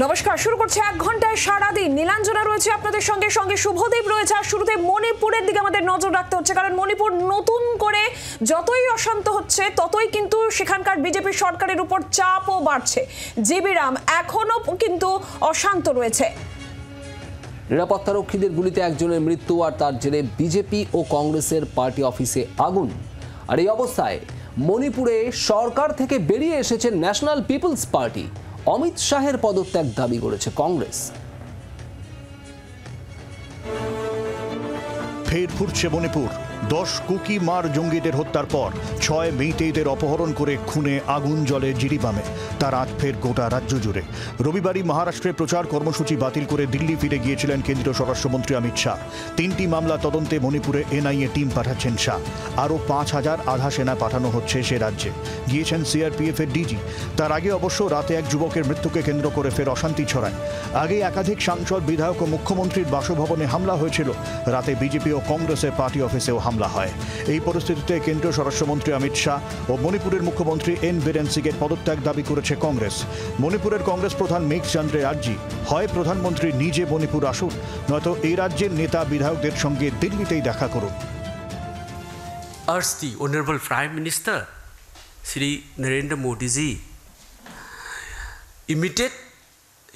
নমস্কার, শুরু করছে 1 ঘন্টায় সারাদিন। নীলাঞ্জনা রয়েছে আপনাদের সঙ্গে, সঙ্গে শুভদীপ রয়েছে। আর শুরুতে মণিপুরের দিকে আমাদের নজর রাখতে হচ্ছে, কারণ মণিপুর নতুন করে যতই অশান্ত হচ্ছে ততই কিন্তু সেখানকার বিজেপি সরকারের উপর চাপও বাড়ছে। জিবি রাম এখনো কিন্তু অশান্ত রয়েছে। নিরাপত্তারক্ষীদের গুলিতে একজনের মৃত্যু, আর তার জেরে বিজেপি ও কংগ্রেসের পার্টি অফিসে আগুন। আর এই অবস্থায় মণিপুরে সরকার থেকে বেরিয়ে এসেছে ন্যাশনাল পিপলস পার্টি। অমিত শাহের পদত্যাগ দাবি করেছে কংগ্রেস। ফের ফুটছে মণিপুর। 10 কুকি মার জঙ্গিদের হত্যার পর 6 মেইতেইদের অপহরণ করে খুনে আগুন জ্বলে জিরিবামে। তার আজ ফের গোটা রাজ্য জুড়ে। রবিবারই মহারাষ্ট্রে প্রচার কর্মসূচি বাতিল করে দিল্লি ফিরে গিয়েছিলেন কেন্দ্রীয় স্বরাষ্ট্রমন্ত্রী অমিত শাহ। 3টি মামলা তদন্তে মণিপুরে এনআইএ টিম পাঠাচ্ছেন শাহ। আরও 5000 আধা সেনা পাঠানো হচ্ছে সে রাজ্যে। গিয়েছেন সিআরপিএফ এর ডিজি। তার আগে অবশ্য রাতে এক যুবকের মৃত্যুকে কেন্দ্র করে ফের অশান্তি ছড়ায়। আগে একাধিক সাংসদ, বিধায়ক ও মুখ্যমন্ত্রীর বাসভবনে হামলা হয়েছিল। রাতে বিজেপি ও কংগ্রেসের পার্টি অফিসেও হামলা হয়। এই পরিস্থিতিতে কেন্দ্রীয় স্বরাষ্ট্রমন্ত্রী অমিত শাহ ও মণিপুরের মুখ্যমন্ত্রী এন বীরেন সিংয়ের পদত্যাগ দাবি করেছে কংগ্রেস। মণিপুরের কংগ্রেস প্রধান মেঘ চন্দ্রের আর্জি, হয় প্রধানমন্ত্রী নিজে মণিপুর আসুন, নয়তো এই রাজ্যের নেতা বিধায়কদের সঙ্গে দিল্লিতেই দেখা করুন। Urge the Honorable Prime Minister Shri Narendra Modi ji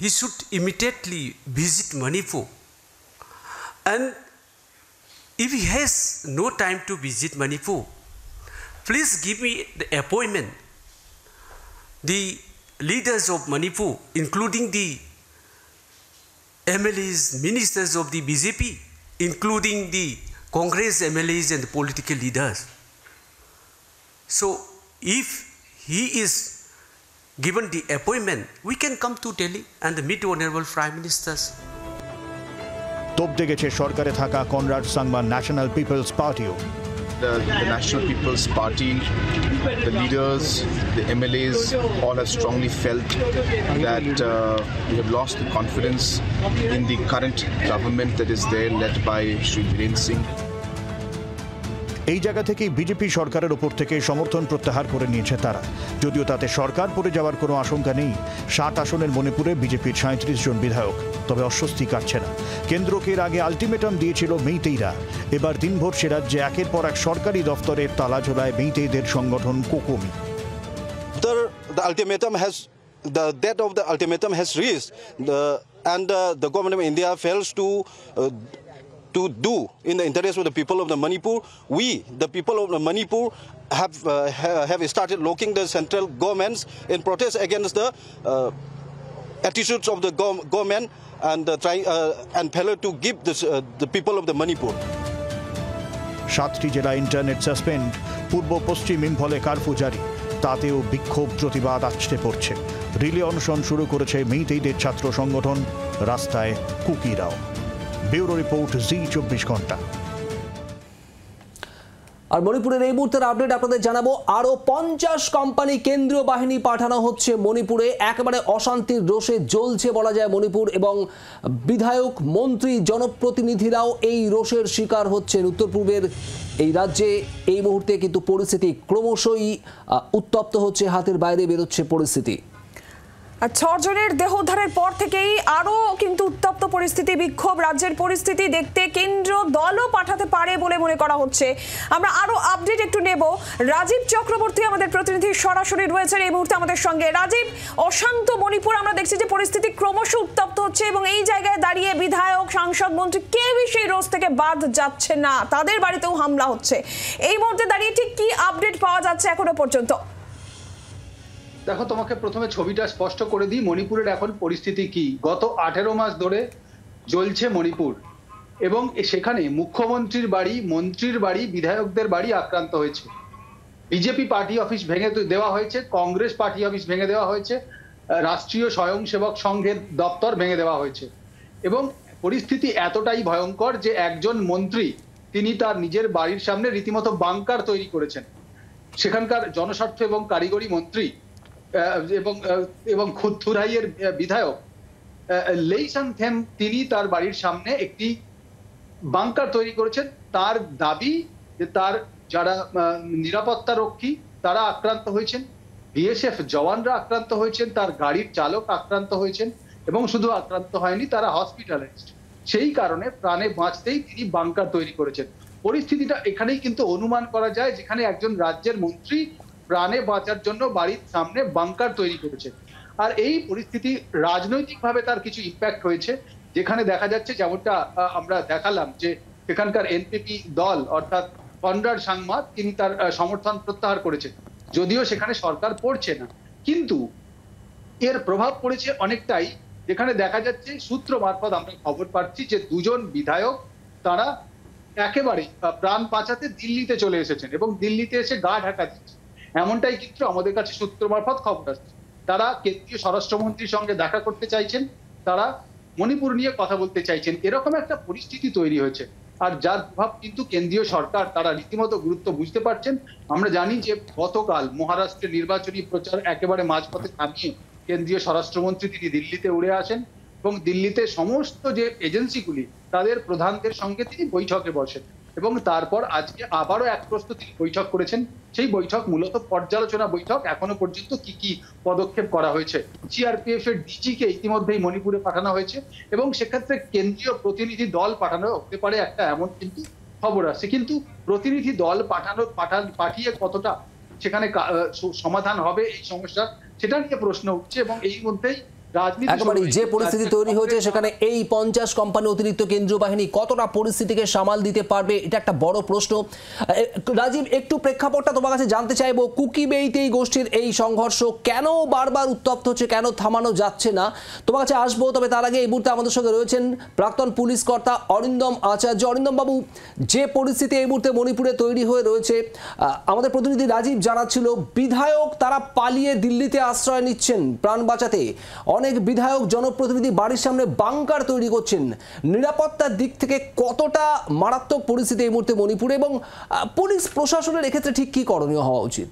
he should immediately visit Manipur, and if he has no time to visit Manipur, please give me the appointment. The leaders of Manipur, including the MLAs, ministers of the BJP, including the Congress MLAs and the political leaders. So if he is given the appointment, we can come to Delhi and meet Honorable Prime Ministers. তোপ দেখেছে সরকারে থাকা কনরাড সাংমার National People's পার্টিও। The National People's Party, the leaders, the MLAs all have strongly felt that we have lost the confidence in the current government that is there, led by Shri Biren Singh. এই জায়গা থেকেই BJP সরকারের ওপর থেকে সমর্থন প্রত্যাহার করে নিয়েছে তারা। যদিও তাতে সরকার পড়ে যাওয়ার কোনো আশঙ্কা নেই। 60 আসনের মণিপুরে বিজেপির 37 জন বিধায়ক, তবে অস্বস্তি কাটছে না। কেন্দ্রকে এর আগে আলটিমেটাম দিয়েছিল মেইতেইরা। এবার দিনভর সে রাজ্যে একের পর এক সরকারি দফতরের তালা ঝোলায় মেইতেইদের সংগঠন COCOMI. The date of the ultimatum has reached, and the government of India fails to do in the interest of the people of the Manipur. We, the people of the Manipur, have started locking the central governments in protest against the attitudes of the government and failure to give the people of the Manipur. 7টি জেলা internet suspend, পূর্ব পশ্চিম ইম্ফলে curfew জারি। তাতেও বিক্ষোভ প্রতিবাদ আছড়ে পড়ছে। Relay অনশন শুরু করেছে মেইতেইদের ছাত্র সংগঠন, রাস্তায় কুকিরাও। ব্যুরো রিপোর্ট, জি24 ঘন্টা। আর মণিপুরের এই মুহূর্তের আপডেট আপনাদের জানাবো। আরো 50 কোম্পানি কেন্দ্রীয় বাহিনী পাঠানো হচ্ছে মণিপুরে। একেবারে অশান্তির রোষে জ্বলছে বলা যায় মণিপুর, এবং বিধায়ক, মন্ত্রী, জনপ্রতিনিধিরাও এই রোষের শিকার হচ্ছেন। উত্তর পূর্বের এই রাজ্যে এই মুহূর্তে কিন্তু পরিস্থিতি ক্রমশই উত্তপ্ত হচ্ছে, হাতের বাইরে বেরোচ্ছে পরিস্থিতি। আর 6 জনের দেহ উদ্ধারের পর থেকেই আরো কিন্তু উত্তপ্ত পরিস্থিতি, বিক্ষোভ। রাজ্যের পরিস্থিতি দেখতে কেন্দ্র দলও পাঠাতে পারে বলে মনে করা হচ্ছে। আমরা আরো আপডেট একটু নেব। রাজীব চক্রবর্তী আমাদের প্রতিনিধি সরাসরি রয়েছেন এই মুহূর্তে আমাদের সঙ্গে। রাজীব, অশান্ত মণিপুর, আমরা দেখছি যে পরিস্থিতি ক্রমশ উত্তপ্ত হচ্ছে, এবং এই জায়গায় দাঁড়িয়ে বিধায়ক, সাংসদ, মন্ত্রী কেউই সেই রোষ থেকে বাদ যাচ্ছে না। তাদের বাড়িতেও হামলা হচ্ছে। এই মুহূর্তে দাঁড়িয়ে ঠিক কি আপডেট পাওয়া যাচ্ছে এখনো পর্যন্ত? দেখো, তোমাকে প্রথমে ছবিটা স্পষ্ট করে দিই মণিপুরের এখন পরিস্থিতি কি। গত 18 মাস ধরে জ্বলছে মণিপুর, এবং সেখানে মুখ্যমন্ত্রীর বাড়ি, মন্ত্রীর বাড়ি, বিধায়কদের বাড়ি আক্রান্ত হয়েছে। বিজেপি পার্টি অফিস ভেঙে দেওয়া হয়েছে, কংগ্রেস পার্টি অফিস ভেঙে দেওয়া হয়েছে, রাষ্ট্রীয় স্বয়ংসেবক সংঘের দপ্তর ভেঙে দেওয়া হয়েছে। এবং পরিস্থিতি এতটাই ভয়ঙ্কর যে একজন মন্ত্রী তিনি তার নিজের বাড়ির সামনে রীতিমতো বাংকার তৈরি করেছেন। সেখানকার জনস্বার্থ এবং কারিগরি মন্ত্রী এবং খুথুরাইয়ের বিধায়ক লেইসাংথেম, তিনি তার বাড়ির সামনে একটি বাংকার তৈরি করেছেন। তার দাবি যে তার যারা নিরাপত্তা রক্ষী তারা আক্রান্ত হয়েছেন, বিএসএফ জওয়ানরা আক্রান্ত হয়েছেন, তার গাড়ির চালক আক্রান্ত হয়েছেন, এবং শুধু আক্রান্ত হয়নি, তারা হসপিটালাইজড। সেই কারণে প্রাণে বাঁচতেই তিনি বাংকার তৈরি করেছেন। পরিস্থিতিটা এখানেই কিন্তু অনুমান করা যায়, যেখানে একজন রাজ্যের মন্ত্রী প্রাণে বাঁচার জন্য বাড়ির সামনে বাংকার তৈরি করেছে। আর এই পরিস্থিতি রাজনৈতিকভাবে তার কিছু ইম্প্যাক্ট হয়েছে, যেখানে দেখা যাচ্ছে যেমনটা আমরা দেখালাম যে সেখানকার এনপিপি দল অর্থাৎ কনরাড সাংমা তিনি তার সমর্থন প্রত্যাহার করেছেন, যদিও সেখানে সরকার পড়ছে না। কিন্তু এর প্রভাব পড়েছে অনেকটাই, যেখানে দেখা যাচ্ছে সূত্র মারফত আমরা খবর পাচ্ছি যে দুজন বিধায়ক তারা একেবারে প্রাণ বাঁচাতে দিল্লিতে চলে এসেছেন এবং দিল্লিতে এসে গা ঢাকা দিচ্ছেন, এমনটাই কিন্তু আমাদের কাছে সূত্র মারফত খবর আসছে। তারা কেন্দ্রীয় স্বরাষ্ট্রমন্ত্রীর সঙ্গে দেখা করতে চাইছেন, তারা মণিপুর নিয়ে কথা বলতে চাইছেন, এরকম একটা পরিস্থিতি তৈরি হয়েছে। আর যার প্রভাব কিন্তু কেন্দ্রীয় সরকার তারা রীতিমতো গুরুত্ব বুঝতে পারছেন। আমরা জানি যে গতকাল মহারাষ্ট্রের নির্বাচনী প্রচার একেবারে মাঝপথে থামিয়ে কেন্দ্রীয় স্বরাষ্ট্রমন্ত্রী তিনি দিল্লিতে উড়ে আসেন এবং দিল্লিতে সমস্ত যে এজেন্সিগুলি তাদের প্রধানদের সঙ্গে তিনি বৈঠকে বসেন এবং তারপর আজকে আবারও এক প্রশ্ন তিনি বৈঠক করেছেন। সেই বৈঠক মূলত পর্যালোচনা বৈঠক, এখনো পর্যন্ত কি কি পদক্ষেপ করা হয়েছে। সিআরপিএফ এর ডিজিকে ইতিমধ্যেই মণিপুরে পাঠানো হয়েছে এবং সেক্ষেত্রে কেন্দ্রীয় প্রতিনিধি দল পাঠানো হতে পারে একটা এমন কিন্তু খবর আছে। কিন্তু প্রতিনিধি দল পাঠিয়ে কতটা সেখানে সমাধান হবে এই সমস্যার, সেটা নিয়ে প্রশ্ন উঠছে এবং এই মধ্যেই একেবারে যে পরিস্থিতি তৈরি হয়েছে সেখানে এই 50 কোম্পানি অতিরিক্ত কেন্দ্রীয় বাহিনী কতটা পরিস্থিতিকে সামাল দিতে পারবে, এটা একটা বড় প্রশ্ন। রাজীব, একটু প্রেক্ষাপটটা তোমার কাছে জানতে চাইবো। কুকিবেইতেই গোষ্ঠীর এই সংঘর্ষ কেন বারবার উত্তপ্ত হচ্ছে, কেন থামানো যাচ্ছে না, তোমার কাছে আসবো। তবে তার আগে এই মুহূর্তে আমাদের সঙ্গে রয়েছেন প্রাক্তন পুলিশ কর্তা অরিন্দম আচার্য। অরিন্দম বাবু, যে পরিস্থিতি এই মুহূর্তে মণিপুরে তৈরি হয়ে রয়েছে, আমাদের প্রতিনিধি রাজীব জানাচ্ছিল বিধায়ক তারা পালিয়ে দিল্লিতে আশ্রয় নিচ্ছেন প্রাণ বাঁচাতে। অনেক বিধায়ক জনপ্রতিনিধি বাড়ির সামনে বাংকার তৈরি করছেন। নিরাপত্তার দিক থেকে কতটা মারাত্মক পরিস্থিতি এই মুহূর্তে মণিপুরে এবং পুলিশ প্রশাসনের এক্ষেত্রে ঠিক কি করণীয় হওয়া উচিত?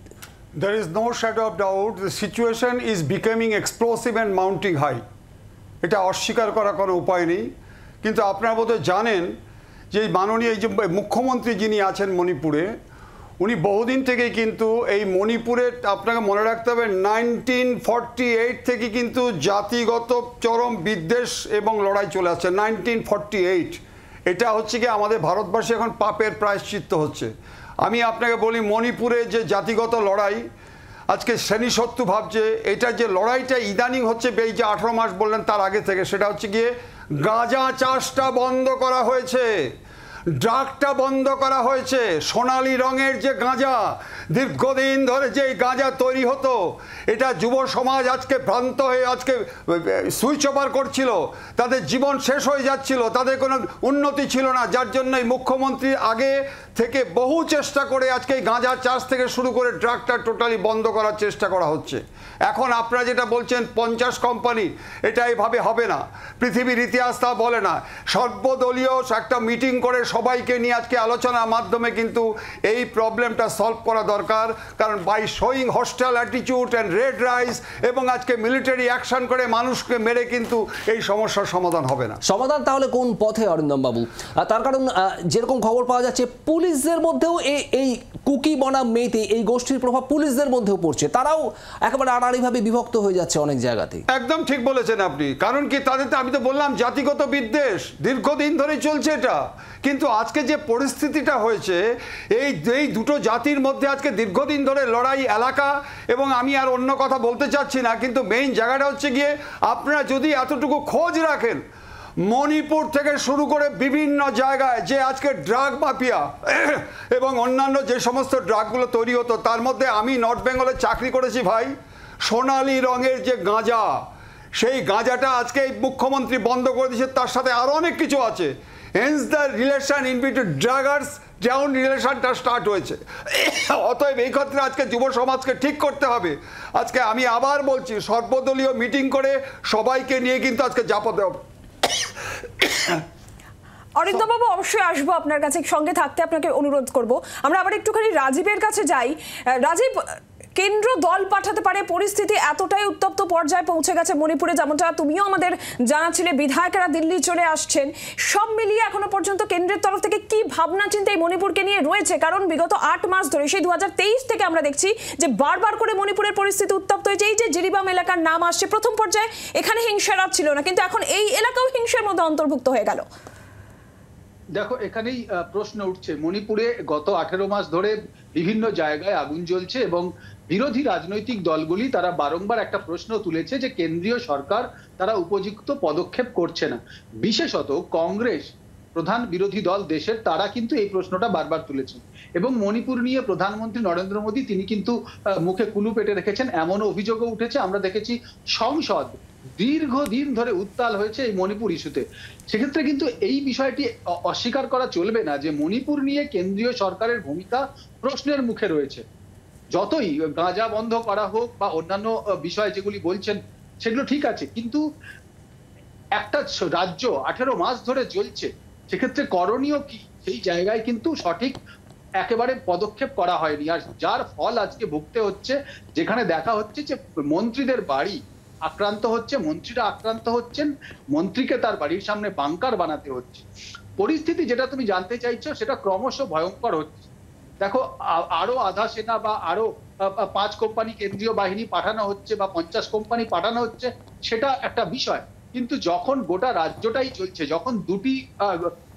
There is no shadow of doubt the situation is becoming explosive and mounting high. এটা অস্বীকার করার কোনো উপায় নেই। কিন্তু আপনারা বোধহয় জানেন যে মাননীয় যে মুখ্যমন্ত্রী যিনি আছেন মণিপুরে, উনি বহুদিন থেকেই কিন্তু এই মণিপুরে আপনাকে মনে রাখতে হবে 1948 থেকে কিন্তু জাতিগত চরম বিদ্বেষ এবং লড়াই চলে আসছে। 1948 এটা হচ্ছে কি আমাদের ভারতবর্ষে এখন পাপের প্রায়শ্চিত্ত হচ্ছে। আমি আপনাকে বলি মণিপুরে যে জাতিগত লড়াই আজকে শ্রেণীশত্রু ভাবছে, এটা যে লড়াইটা ইদানিং হচ্ছে এই যে 18 মাস বললেন তার আগে থেকে, সেটা হচ্ছে গিয়ে গাঁজা চাষটা বন্ধ করা হয়েছে, ড্রাগটা বন্ধ করা হয়েছে। সোনালি রঙের যে গাঁজা, দীর্ঘদিন ধরে যে গাঁজা তৈরি হতো, এটা যুব সমাজ আজকে ভ্রান্ত হয়ে আজকে সুইচ ওভার করছিল, তাদের জীবন শেষ হয়ে যাচ্ছিল, তাদের কোনো উন্নতি ছিল না। যার জন্য এই মুখ্যমন্ত্রী আগে থেকে বহু চেষ্টা করে আজকে এই গাঁজা চাষ থেকে শুরু করে ড্রাগটা টোটালি বন্ধ করার চেষ্টা করা হচ্ছে। এখন আপনারা যেটা বলছেন 50 কোম্পানি, এটা এইভাবে হবে না, পৃথিবীর ইতিহাস তা বলে না। সর্বদলীয় একটা মিটিং করে সবাইকে নিয়ে আজকে আলোচনার মাধ্যমে কিন্তু এই প্রবলেমটা সলভ করা দরকার। কারণ by showing hostile attitude and red rice এবং আজকে মিলিটারি অ্যাকশন করে মানুষকে মেরে কিন্তু এই সমস্যার সমাধান হবে না। সমাধান তাহলে কোন পথে অরিন্দম বাবু? তার কারণ যেরকম খবর পাওয়া যাচ্ছে পুলিশদের মধ্যেও এই কুকি বনাম মেইতে এই গোষ্ঠীর প্রভাব পুলিশদের মধ্যেও পড়ছে, তারাও একেবারে আড়াআড়িভাবে বিভক্ত হয়ে যাচ্ছে অনেক জায়গাতে। একদম ঠিক বলেছেন আপনি। কারণ কি তাদের, আমি তো বললাম জাতিগত বিদ্বেষ দীর্ঘদিন ধরে চলছে এটা। কিন্তু আজকে যে পরিস্থিতিটা হয়েছে এই দুটো জাতির মধ্যে আজকে দীর্ঘদিন ধরে লড়াই এলাকা, এবং আমি আর অন্য কথা বলতে চাচ্ছি না, কিন্তু মেইন জায়গাটা হচ্ছে গিয়ে আপনারা যদি এতটুকু খোঁজ রাখেন মণিপুর থেকে শুরু করে বিভিন্ন জায়গায় যে আজকে ড্রাগ মাফিয়া এবং অন্যান্য যে সমস্ত ড্রাগগুলো তৈরি হতো, তার মধ্যে আমি নর্থ বেঙ্গলে চাকরি করেছি ভাই, সোনালি রঙের যে গাঁজা, সেই গাঁজাটা আজকে এই মুখ্যমন্ত্রী বন্ধ করে দিয়েছে। তার সাথে আরও অনেক কিছু আছে। Hence the relation in between druggers, যেমন রিলেশনটা স্টার্ট হয়েছে। অতএব এই ক্ষেত্রে আজকে যুব সমাজকে ঠিক করতে হবে। আজকে আমি আবার বলছি সর্বদলীয় মিটিং করে সবাইকে নিয়ে কিন্তু আজকে জাপাতে হবে। অরিন্দম বাবু, অবশ্যই আসবো আপনার কাছে, সঙ্গে থাকতে আপনাকে অনুরোধ করব। আমরা আবার একটুখানি রাজীবের কাছে যাই। রাজীব, কেন্দ্র দল পাঠাতে পারে, পরিস্থিতি এতটাই উত্তপ্ত পর্যায়ে পৌঁছে গেছে মণিপুরে, যেমনটা তুমিও আমাদের জানাচ্ছিলে বিধায়করা দিল্লি চলে আসছেন। সব মিলিয়ে এখনো পর্যন্ত কেন্দ্রের তরফ থেকে কি ভাবনা চিন্তা এই মণিপুরকে নিয়ে রয়েছে? কারণ বিগত 8 মাস ধরে, সেই 2023 থেকে আমরা দেখছি যে বারবার করে মণিপুরের পরিস্থিতি উত্তপ্ত হয়েছে। এই যে জিরিবাম এলাকার নাম আসছে, প্রথম পর্যায়ে এখানে হিংসার রাত ছিল না, কিন্তু এখন এই এলাকাও হিংসার মধ্যে অন্তর্ভুক্ত হয়ে গেল। দেখো, এখানেই প্রশ্ন উঠছে, মণিপুরে গত 18 মাস ধরে বিভিন্ন জায়গায় আগুন জ্বলছে এবং বিরোধী রাজনৈতিক দলগুলি তারা বারংবার একটা প্রশ্ন তুলেছে যে কেন্দ্রীয় সরকার তারা উপযুক্ত পদক্ষেপ করছে না। বিশেষত কংগ্রেস, প্রধান বিরোধী দল দেশের, তারা কিন্তু এই প্রশ্নটা বারবার তুলেছেন এবং মণিপুর নিয়ে প্রধানমন্ত্রী নরেন্দ্র মোদী তিনি কিন্তু মুখে কুলু পেটে রেখেছেন, এমন অভিযোগও উঠেছে। আমরা দেখেছি সংসদ দীর্ঘদিন ধরে উত্তাল হয়েছে এই মণিপুর ইস্যুতে। সেক্ষেত্রে কিন্তু এই বিষয়টি অস্বীকার করা চলবে না যে মণিপুর নিয়ে কেন্দ্রীয় সরকারের ভূমিকা প্রশ্নের মুখে রয়েছে। যতই গাঁজা বন্ধ করা হোক বা অন্যান্য বিষয় যেগুলি বলছেন সেগুলো ঠিক আছে, কিন্তু একটা রাজ্য 18 মাস ধরে জ্বলছে, সেক্ষেত্রে করণীয় কি, সেই জায়গায় কিন্তু সঠিক একেবারে পদক্ষেপ করা হয়নি। আর যার ফল আজকে ভুগতে হচ্ছে, যেখানে দেখা হচ্ছে যে মন্ত্রীদের বাড়ি আক্রান্ত হচ্ছে, মন্ত্রীরা আক্রান্ত হচ্ছেন, মন্ত্রীকে তার বাড়ির সামনে বাংকার বানাতে হচ্ছে। পরিস্থিতি, যেটা তুমি জানতে চাইছো, সেটা ক্রমশ ভয়ঙ্কর হচ্ছে। দেখো, আরো আধা সেনা বা আরো 5 কোম্পানি কেন্দ্রীয় বাহিনী পাঠানো হচ্ছে বা 50 কোম্পানি পাঠানো হচ্ছে, সেটা একটা বিষয়, কিন্তু যখন গোটা রাজ্যটাই চলছে, যখন দুটি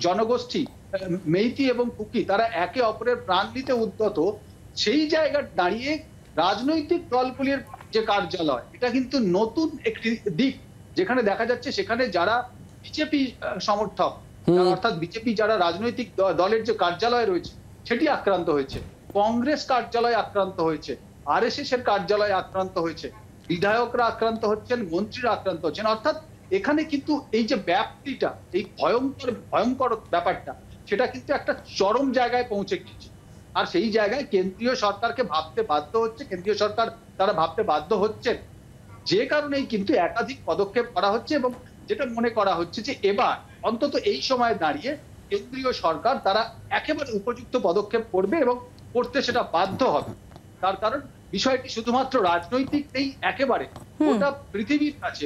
জনগোষ্ঠী মেইতি এবং কুকি তারা একে অপরের প্রাণ নিতে উদ্যত, সেই জায়গায় দাঁড়িয়ে রাজনৈতিক দলগুলির যে কার্যালয়, এটা কিন্তু নতুন একটি দিক, যেখানে দেখা যাচ্ছে সেখানে যারা বিজেপি সমর্থক, অর্থাৎ বিজেপি যারা রাজনৈতিক দলের যে কার্যালয় রয়েছে সেটি আক্রান্ত হয়েছে, কংগ্রেস কার্যালয় আক্রান্ত হয়েছে, আরএসএস এর কার্যালয় আক্রান্ত হয়েছে, বিধায়করা আক্রান্ত হচ্ছেন, মন্ত্রীরা আক্রান্ত হচ্ছেন। অর্থাৎ এখানে কিন্তু এই যে ব্যাপ্তিটা, এই ভয়ঙ্কর ব্যাপারটা, সেটা কিন্তু একটা চরম জায়গায় পৌঁছে গিয়েছে। আর সেই জায়গায় কেন্দ্রীয় সরকারকে ভাবতে বাধ্য হচ্ছে, কেন্দ্রীয় সরকার তারা ভাবতে বাধ্য হচ্ছেন, যে কারণেই কিন্তু একাধিক পদক্ষেপ করা হচ্ছে এবং যেটা মনে করা হচ্ছে যে এবার অন্তত এই সময় দাঁড়িয়ে কেন্দ্রীয় সরকার তারা একেবারে উপযুক্ত পদক্ষেপ করবে এবং করতে সেটা বাধ্য হবে। তার কারণ বিষয়টি শুধুমাত্র রাজনৈতিক নেই, একেবারে গোটা পৃথিবীর কাছে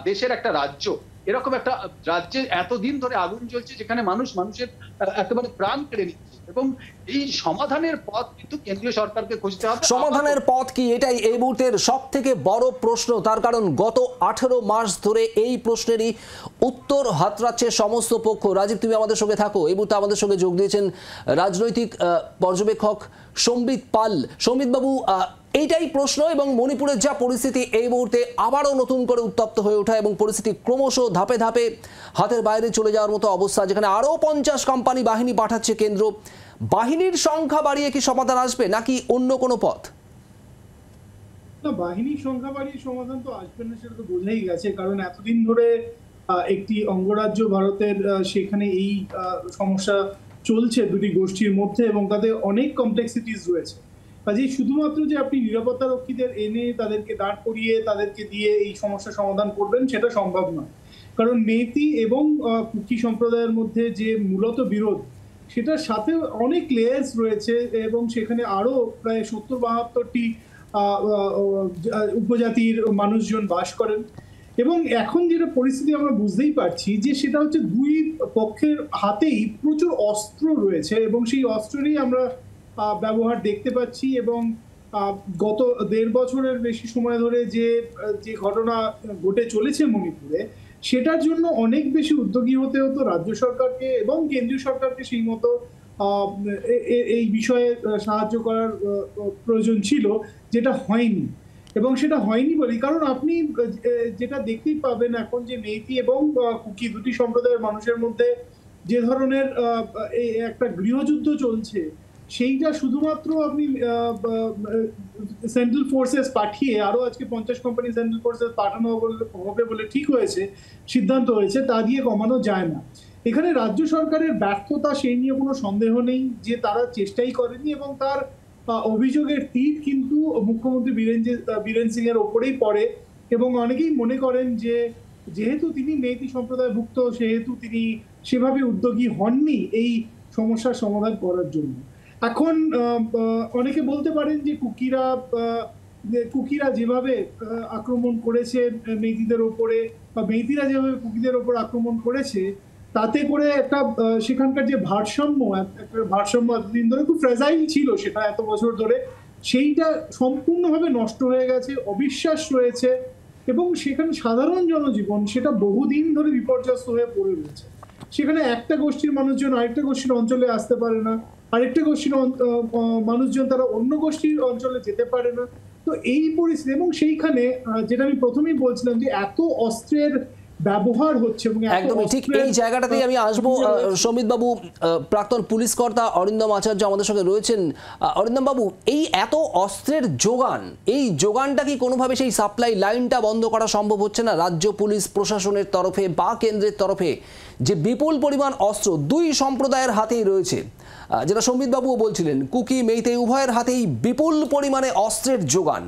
দেশের একটা রাজ্য, এরকম একটা রাজ্যে এতদিন ধরে আগুন জ্বলছে, যেখানে মানুষের একেবারে প্রাণ কেড়ে নিচ্ছে এবং এই সমাধানের পথ কিন্তু কেন্দ্রীয় সরকারকে খুঁজতে হবে। সমাধানের পথ কি, এটাই এই মুহূর্তের সব থেকে বড় প্রশ্ন। তার কারণ গত 18 মাস ধরে এই প্রশ্নেরই উত্তর হাতড়াচ্ছে সমস্ত পক্ষ। রাজীব, তুমি আমাদের সঙ্গে থাকো। এই মুহূর্তে আমাদের সঙ্গে যোগ দিয়েছেন রাজনৈতিক পর্যবেক্ষক সম্বিত পাল। সম্বিত বাবু, এইটাই প্রশ্ন এবং মণিপুরের যা পরিস্থিতি এই মুহূর্তে আবারও নতুন করে উত্তপ্ত হয়ে ওঠা এবং পরিস্থিতি ক্রমশ ধাপে ধাপে হাতের বাইরে চলে যাওয়ার মতো অবস্থা, যেখানে আরও 50 কোম্পানি বাহিনী পাঠাচ্ছে কেন্দ্র। বাহিনীর সংখ্যা বাড়িয়ে কি সমাধান আসবে নাকি অন্য কোনো পথ? না, বাহিনীর সংখ্যা বাড়িয়ে সমাধান তো আসবে না, সেটা তো বোঝাই গেছে। কারণ এতদিন ধরে একটি অঙ্গরাজ্য ভারতের, সেখানে এই সমস্যা চলছে দুটি গোষ্ঠীর মধ্যে এবং তাদের অনেক কমপ্লেক্সিটিস রয়েছে। কাজেই শুধুমাত্র যে আপনি নিরাপত্তা রক্ষীদের এনে তাদেরকে দাঁড় করিয়ে তাদেরকে দিয়ে এই সমস্যা সমাধান করবেন, সেটা সম্ভব নয়। কারণ মেইতি এবং কুকি সম্প্রদায়ের মধ্যে যে মূলত বিরোধ, সেটার সাথে অনেক লেয়ার্স রয়েছে এবং সেখানে আরো প্রায় 70-72টি উপজাতির মানুষজন বাস করেন। এবং এখন যেটা পরিস্থিতি আমরা বুঝতেই পারছি যে সেটা হচ্ছে দুই পক্ষের হাতেই প্রচুর অস্ত্র রয়েছে এবং সেই অস্ত্রেরই আমরা ব্যবহার দেখতে পাচ্ছি। এবং গত 1.5 বছরের বেশি সময় ধরে যে ঘটনা ঘটে চলেছে মণিপুরে, সেটার জন্য অনেক বেশি উদ্যোগী হতে হতো রাজ্য সরকারকে এবং কেন্দ্রীয় সরকারকে সেই মতো এই বিষয়ে সাহায্য করার প্রয়োজন ছিল, যেটা হয়নি। এবং সেটা হয়নি বলি কারণ আপনি যেটা দেখতেই পাবেন এখন যে মেইতি এবং কুকি দুটি সম্প্রদায়ের মানুষের মধ্যে যে ধরনের একটা গৃহযুদ্ধ চলছে, সেইটা শুধুমাত্র আপনি সেন্ট্রাল ফোর্সেস পাঠিয়ে, আরো আজকে 50 কোম্পানি সেন্ট্রাল ফোর্সেস পাঠানো হবে বলে ঠিক হয়েছে, সিদ্ধান্ত হয়েছে, তা দিয়ে কমানো যায় না। এখানে রাজ্য সরকারের ব্যর্থতা, সেই নিয়ে কোনো সন্দেহ নেই যে তারা চেষ্টাই করেনি এবং তার অভিযোগের তীর কিন্তু মুখ্যমন্ত্রী বীরেন সিং এর ওপরেই পড়ে। এবং অনেকেই মনে করেন যে যেহেতু তিনি মেইতি সম্প্রদায়ভুক্ত, সেহেতু তিনি সেভাবে উদ্যোগী হননি এই সমস্যার সমাধান করার জন্য। এখন অনেকে বলতে পারেন যে কুকিরা যেভাবে আক্রমণ করেছে মেইতিদের ওপরে, বা মেইতিরা যেভাবে কুকিদের ওপর আক্রমণ করেছে, তাতে করে একটা সেখানকার যে ভারসাম্য এতদিন ধরে খুব ফ্রেজাইল ছিল, সেটা এত বছর ধরে, সেইটা সম্পূর্ণভাবে নষ্ট হয়ে গেছে, অবিশ্বাস রয়েছে, এবং সেখানে সাধারণ জনজীবন সেটা বহুদিন ধরে বিপর্যস্ত হয়ে পড়ে রয়েছে। সেখানে একটা গোষ্ঠীর মানুষজন আরেকটা গোষ্ঠীর অঞ্চলে আসতে পারে না, আরেকটা গোষ্ঠীর মানুষজন তারা অন্য গোষ্ঠীর অঞ্চলে যেতে পারে না। তো এই পরিস্থিতি, এবং সেইখানে যেটা আমি প্রথমেই বলছিলাম যে এত অস্ত্রের ব্যবহার হচ্ছে, এবং একদমই ঠিক এই জায়গাটাতেই আমি আসবো। সমিত বাবু, প্রাক্তন পুলিশ কর্তা অরিন্দম আচার্য আমাদের সঙ্গে রয়েছেন। অরিন্দম বাবু, এই এত অস্ত্রের যোগান, এই যোগানটা কি কোনোভাবে সেই সাপ্লাই লাইনটা বন্ধ করা সম্ভব হচ্ছে না রাজ্য পুলিশ প্রশাসনের তরফে বা কেন্দ্রের তরফে? যে বিপুল পরিমাণ অস্ত্র দুই সম্প্রদায়ের হাতেই রয়েছে, যেটা সমিত বাবুও বলছিলেন, কুকি মেইতে উভয়ের হাতেই বিপুল পরিমাণে অস্ত্রের যোগান,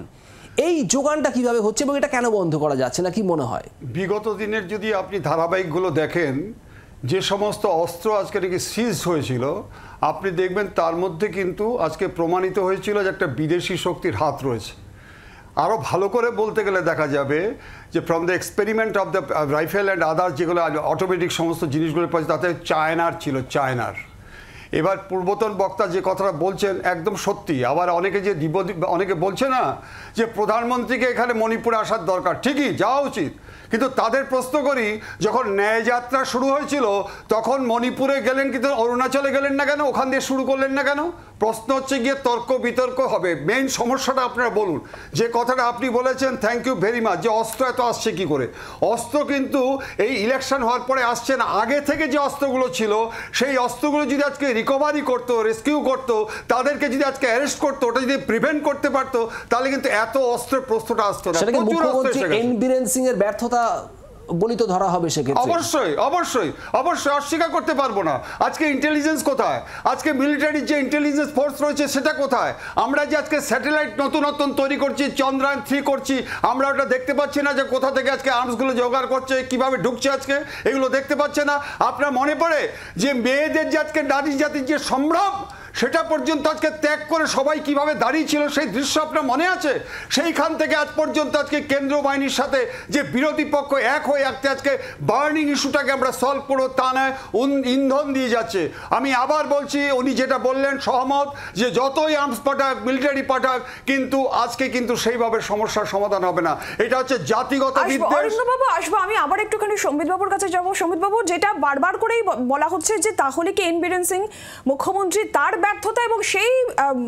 এই যোগানটা কিভাবে হচ্ছে এবং এটা কেন বন্ধ করা যাচ্ছে না, কি মনে হয়? বিগত দিনের যদি আপনি ধারাবাহিকগুলো দেখেন, যে সমস্ত অস্ত্র আজকে নাকি সিজ হয়েছিল, আপনি দেখবেন তার মধ্যে কিন্তু আজকে প্রমাণিত হয়েছিল যে একটা বিদেশি শক্তির হাত রয়েছে। আরও ভালো করে বলতে গেলে দেখা যাবে যে from the experiment of the rifle and other যেগুলো অটোমেটিক সমস্ত জিনিসগুলো পাচ্ছে, তাতে চায়নার ছিল, চায়নার। এবার পূর্বতন বক্তা যে কথাটা বলছেন একদম সত্যি। আবার অনেকে বলছে না যে প্রধানমন্ত্রীকে এখানে মণিপুরে আসার দরকার, ঠিকই যাওয়া উচিত, কিন্তু তাদের প্রশ্ন করি, যখন ন্যায়যাত্রা শুরু হয়েছিল তখন মণিপুরে গেলেন কিন্তু অরুণাচলে গেলেন না কেন, ওখান দিয়ে শুরু করলেন না কেন? প্রশ্ন হচ্ছে গিয়ে তর্ক বিতর্ক হবে। মেইন সমস্যাটা আপনারা বলুন, যে কথাটা আপনি বলেছেন, থ্যাংক ইউ ভেরি মাচ, যে অস্ত্র এত আসছে কি করে? অস্ত্র কিন্তু এই ইলেকশন হওয়ার পরে আসছে না, আগে থেকে যে অস্ত্রগুলো ছিল সেই অস্ত্রগুলো যদি আজকে রিকভারি করতো, রেস্কিউ করতো, তাদেরকে যদি আজকে অ্যারেস্ট করতো, ওটা যদি প্রিভেন্ট করতে পারতো, তাহলে কিন্তু এত অস্ত্রের প্রশ্নটা আসতো না। মুখ্যমন্ত্রী এন বীরেন সিং এর ব্যর্থতা বলি তো ধরা হবে সেক্ষেত্রে। অবশ্যই অবশ্যই অবশ্যই অস্বীকার করতে পারবো না। আজকে ইন্টেলিজেন্স কোথায়? আজকে মিলিটারির যে ইন্টেলিজেন্স ফোর্স রয়েছে সেটা কোথায়? আমরা যে আজকে স্যাটেলাইট নতুন নতুন তৈরি করছি, চন্দ্রায়ন 3 করছি, আমরা ওটা দেখতে পাচ্ছি না যে কোথা থেকে আজকে আর্মসগুলো জোগাড় করছে, কিভাবে ঢুকছে, আজকে এগুলো দেখতে পাচ্ছে না। আপনার মনে পড়ে যে মেয়েদের যে আজকে নারী জাতির যে সম্ভ্রম, সেটা পর্যন্ত আজকে ত্যাগ করে সবাই কিভাবে দাঁড়িয়ে ছিল, সেই দৃশ্য আপনার মনে আছে? সেইখান থেকে আজ পর্যন্ত আজকে কেন্দ্রীয় বাহিনীর সাথে যে বিরোধী পক্ষ এক হয়ে আজকে বার্নিং ইস্যুটাকে আমরা সলভ করবো তা নয়, ইন্ধন দিয়ে যাচ্ছে। আমি আবার বলছি, উনি যেটা বললেন সহমত, যে যতই আর্মস পাঠাক, মিলিটারি পাঠাক, কিন্তু আজকে কিন্তু সেইভাবে সমস্যার সমাধান হবে না। এটা হচ্ছে জাতিগত বিদ্বেষ। অরিন্দমবাবু আসবো, আমি আবার একটুখানি সম্বিত বাবুর কাছে যাবো। সম্বিত বাবু, যেটা বারবার করেই বলা হচ্ছে যে তাহলে কি এন বীরেন সিং মুখ্যমন্ত্রী তার ব্যর্থতা, এবং সেই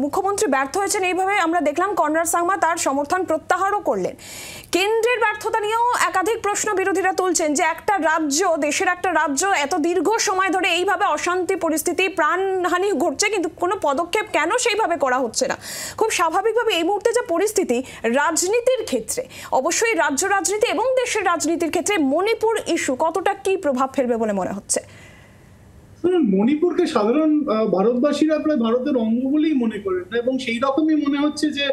মুখ্যমন্ত্রী ব্যর্থ হয়েছেন এইভাবে আমরা দেখলাম, কনরাড সাংমা তার সমর্থন প্রত্যাহারও করলেন। কেন্দ্রের ব্যর্থতা নিয়েও একাধিক প্রশ্ন বিরোধীরা তুলছেন যে একটা রাজ্য, দেশের একটা রাজ্য এত দীর্ঘ সময় ধরে এইভাবে অশান্তি পরিস্থিতি, প্রাণহানি ঘটছে, কিন্তু কোনো পদক্ষেপ কেন সেইভাবে করা হচ্ছে না? খুব স্বাভাবিকভাবে এই মুহূর্তে যে পরিস্থিতি রাজনীতির ক্ষেত্রে, অবশ্যই রাজ্য রাজনীতি এবং দেশের রাজনীতির ক্ষেত্রে মণিপুর ইস্যু কতটা কি প্রভাব ফেলবে বলে মনে হচ্ছে? মণিপুরকে সাধারণ ভারতবাসীরা প্রায় ভারতের অঙ্গ বলেই মনে করেন না, এবং সেই রকমই মনে হচ্ছে যে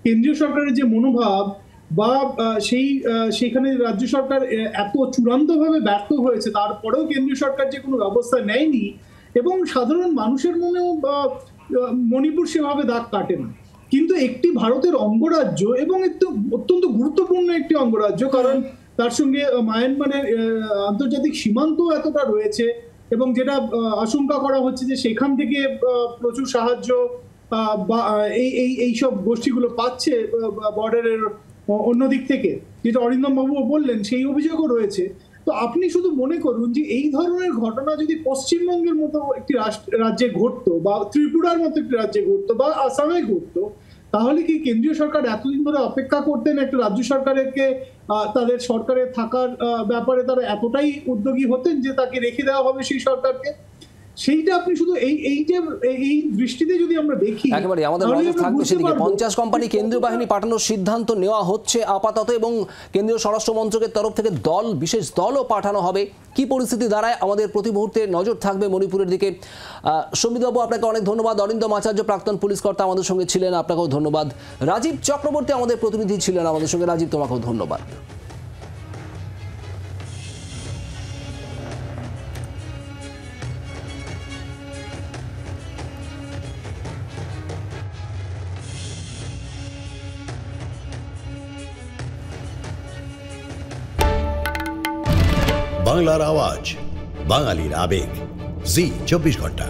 কেন্দ্রীয় সরকারের যে মনোভাব বা সেইখানে রাজ্য সরকার এত চূড়ান্তভাবে ব্যর্থ হয়েছে, তারপরেও কেন্দ্রীয় সরকার যে কোনো ব্যবস্থা নেয়নি, এবং সাধারণ মানুষের মনেও মণিপুর সেভাবে দাগ কাটে না। কিন্তু একটি ভারতের অঙ্গরাজ্য, এবং একটু অত্যন্ত গুরুত্বপূর্ণ একটি অঙ্গরাজ্য, কারণ তার সঙ্গে মায়ানমারের আন্তর্জাতিক সীমান্ত এতটা রয়েছে, এবং যেটা আশঙ্কা করা হচ্ছে যে সেখান থেকে প্রচুর সাহায্য বা এইসব গোষ্ঠীগুলো পাচ্ছে বর্ডারের অন্যদিক থেকে, যেটা অরিন্দম বাবু বললেন, সেই অভিযোগও রয়েছে। তো আপনি শুধু মনে করুন যে এই ধরনের ঘটনা যদি পশ্চিমবঙ্গের মতো একটি রাজ্যে ঘটতো, বা ত্রিপুরার মতো একটি রাজ্যে ঘটতো, বা আসামে ঘটতো, তাহলে কি কেন্দ্রীয় সরকার এতদিন ধরে অপেক্ষা করতেন একটা রাজ্য সরকারকে তাদের সরকারে থাকার ব্যাপারে তারা এতটাই উদ্যোগী হতেন যে তাকে রেখে দেওয়া হবে সেই সরকারকে? সেইটা আপনি শুধু এই দৃষ্টিতে যদি আমরা দেখি, একেবারে আমাদের নজর থাকবে সেদিকে। 50 কোম্পানি কেন্দ্রীয় বাহিনী পাঠানোর সিদ্ধান্ত নেওয়া হচ্ছে আপাতত, এবং কেন্দ্রীয় স্বরাষ্ট্র মন্ত্রকের তরফ থেকে বিশেষ দলও পাঠানো হবে। কি পরিস্থিতি দাঁড়ায় আমাদের প্রতি মুহূর্তে নজর থাকবে মণিপুরের দিকে। সমিতবাবু, আপনাকে অনেক ধন্যবাদ। অরিন্দম আচার্য, প্রাক্তন পুলিশ কর্তা, আমাদের সঙ্গে ছিলেন, আপনাকেও ধন্যবাদ। রাজীব চক্রবর্তী আমাদের প্রতিনিধি ছিলেন আমাদের সঙ্গে। রাজীব, তোমাকেও ধন্যবাদ। বাংলার আওয়াজ, বাঙালির আবেগ, জি 24 ঘন্টা।